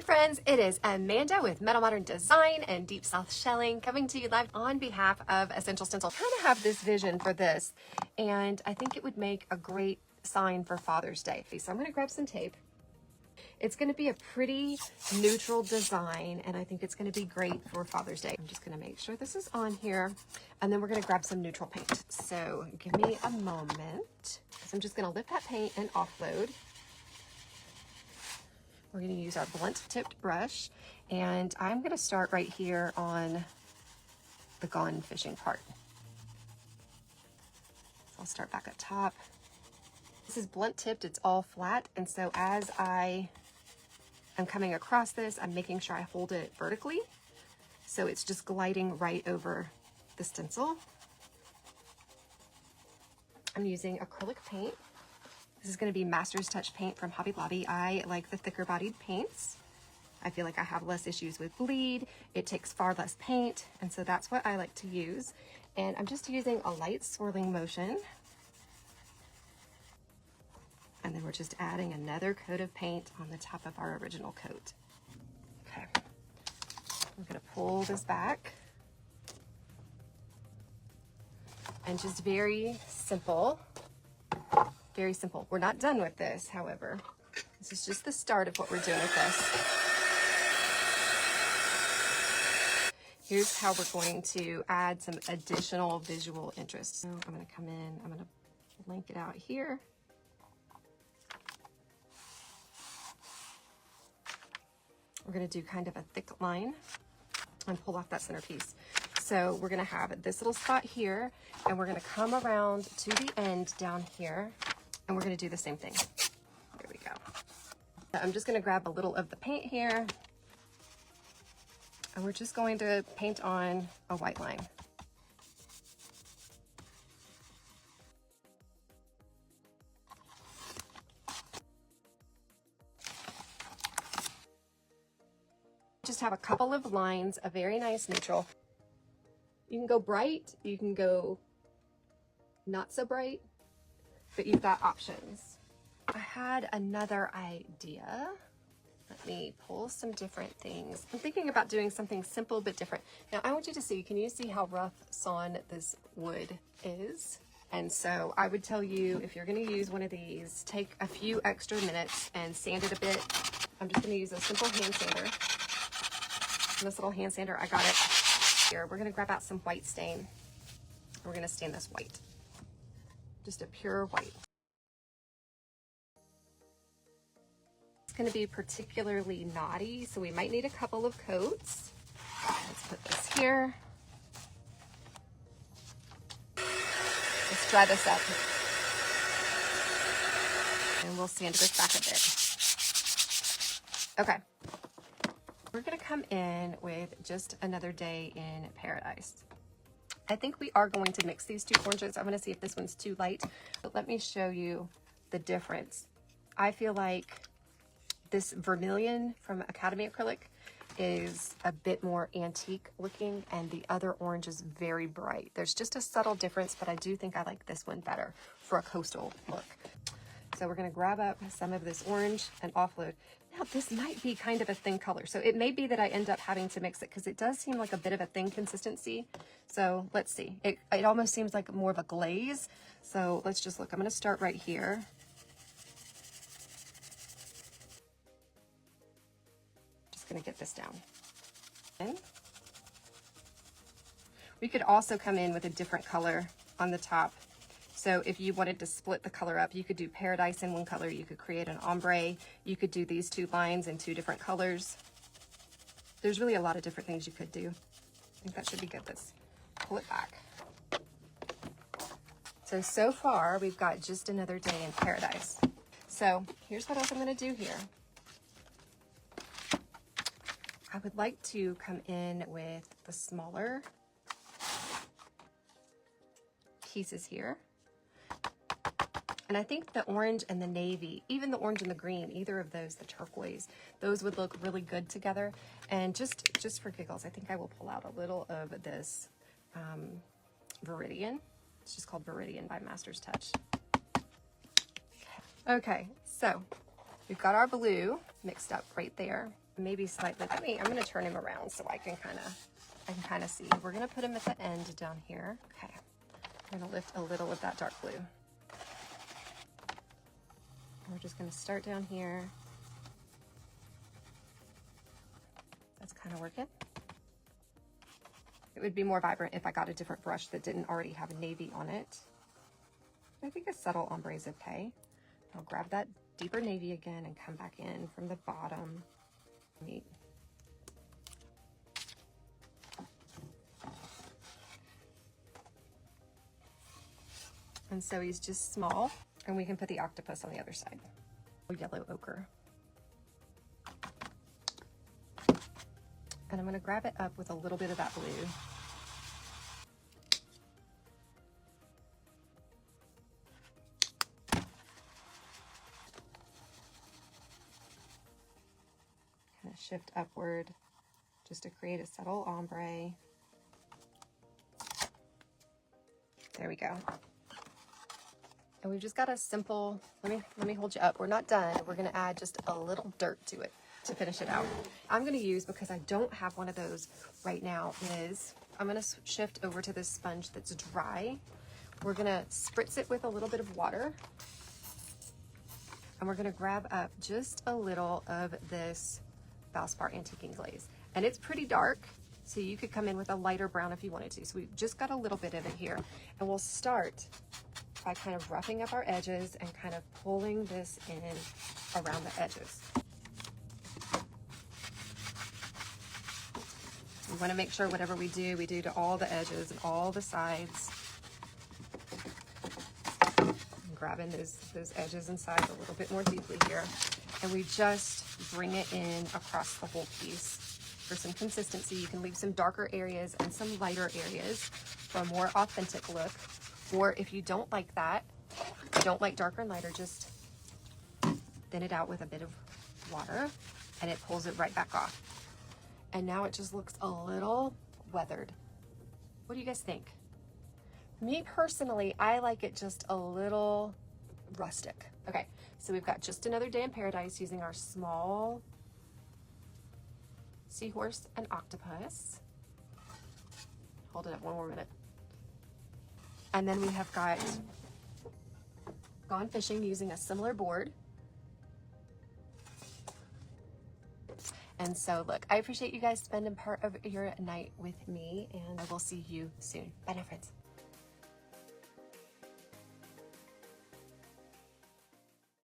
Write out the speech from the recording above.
friends, it is Amanda with Metal Modern Design and Deep South Shelling coming to you live on behalf of Essential Stencil. I kind of have this vision for this, and I think it would make a great sign for Father's Day. So I'm going to grab some tape. It's going to be a pretty neutral design, and I think it's going to be great for Father's Day. I'm just going to make sure this is on here, and then we're going to grab some neutral paint. So give me a moment. So I'm just going to lift that paint and offload. We're going to use our blunt tipped brush, and I'm going to start right here on the gone fishing part. So I'll start back up top. This is blunt tipped, it's all flat, and so as I am coming across this, I'm making sure I hold it vertically, so it's just gliding right over the stencil. I'm using acrylic paint. This is going to be Master's Touch paint from Hobby Lobby. I like the thicker bodied paints. I feel like I have less issues with bleed. It takes far less paint, and so that's what I like to use. And I'm just using a light swirling motion. And then we're just adding another coat of paint on the top of our original coat. Okay, I'm going to pull this back. And just very simple. Very simple. We're not done with this, however. This is just the start of what we're doing with this. Here's how we're going to add some additional visual interest. So I'm going to come in, I'm going to blank it out here. We're going to do kind of a thick line and pull off that centerpiece. So we're going to have this little spot here, and we're going to come around to the end down here, and we're going to do the same thing. There we go. I'm just going to grab a little of the paint here, and we're just going to paint on a white line. Just have a couple of lines, a very nice neutral. You can go bright, you can go not so bright, but you've got options. I had another idea. Let me pull some different things. I'm thinking about doing something simple but different. Now I want you to see, can you see how rough sawn this wood is? And so I would tell you, if you're gonna use one of these, take a few extra minutes and sand it a bit. I'm just gonna use a simple hand sander. This little hand sander, I got it here. We're gonna grab out some white stain. We're gonna stain this white. Just a pure white. It's gonna be particularly knotty, so we might need a couple of coats. Let's put this here. Let's dry this up. And we'll sand this back a bit. Okay. We're gonna come in with just another day in paradise. I think we are going to mix these two oranges. I'm gonna see if this one's too light, but let me show you the difference. I feel like this vermilion from Academy Acrylic is a bit more antique looking, and the other orange is very bright. There's just a subtle difference, but I do think I like this one better for a coastal look. So we're gonna grab up some of this orange and offload. Now this might be kind of a thin color, so it may be that I end up having to mix it because it does seem like a bit of a thin consistency. So let's see, it almost seems like more of a glaze. So let's just look. I'm gonna start right here. Just gonna get this down. And we could also come in with a different color on the top. So if you wanted to split the color up, you could do paradise in one color, you could create an ombre, you could do these two lines in two different colors. There's really a lot of different things you could do. I think that should be good. Let's pull it back. So far we've got just another day in paradise. So here's what else I'm gonna do here. I would like to come in with the smaller pieces here. And I think the orange and the navy, even the orange and the green, either of those, the turquoise, those would look really good together. And just for giggles, I think I will pull out a little of this Viridian. It's just called Viridian by Master's Touch. Okay, so we've got our blue mixed up right there. maybe slightly. I'm gonna turn him around so I can kind of see. We're gonna put him at the end down here. Okay. I'm gonna lift a little of that dark blue. We're just gonna start down here. That's kind of working. It would be more vibrant if I got a different brush that didn't already have navy on it. I think a subtle ombre is okay. I'll grab that deeper navy again and come back in from the bottom. Neat. And so he's just small, and we can put the octopus on the other side. Yellow ochre. And I'm gonna grab it up with a little bit of that blue. Kind of shift upward just to create a subtle ombre. There we go. And we've just got a simple, let me hold you up. We're not done. We're gonna add just a little dirt to it to finish it out. I'm gonna use, because I don't have one of those right now, I'm gonna shift over to this sponge that's dry. We're gonna spritz it with a little bit of water. And we're gonna grab up just a little of this Valspar Antiquing Glaze. And it's pretty dark, so you could come in with a lighter brown if you wanted to. So we've just got a little bit of it here. And we'll start by kind of roughing up our edges and kind of pulling this in around the edges. We want to make sure whatever we do to all the edges and all the sides. I'm grabbing those edges and sides a little bit more deeply here. And we just bring it in across the whole piece. For some consistency, you can leave some darker areas and some lighter areas for a more authentic look. Or if you don't like that, you don't like darker and lighter, just thin it out with a bit of water and it pulls it right back off. And now it just looks a little weathered. What do you guys think? Me personally, I like it just a little rustic. Okay, so we've got just another day in paradise using our small seahorse and octopus. Hold it up one more minute. And then we have got Gone Fishing using a similar board. And so look, I appreciate you guys spending part of your night with me, and I will see you soon. Bye now, friends.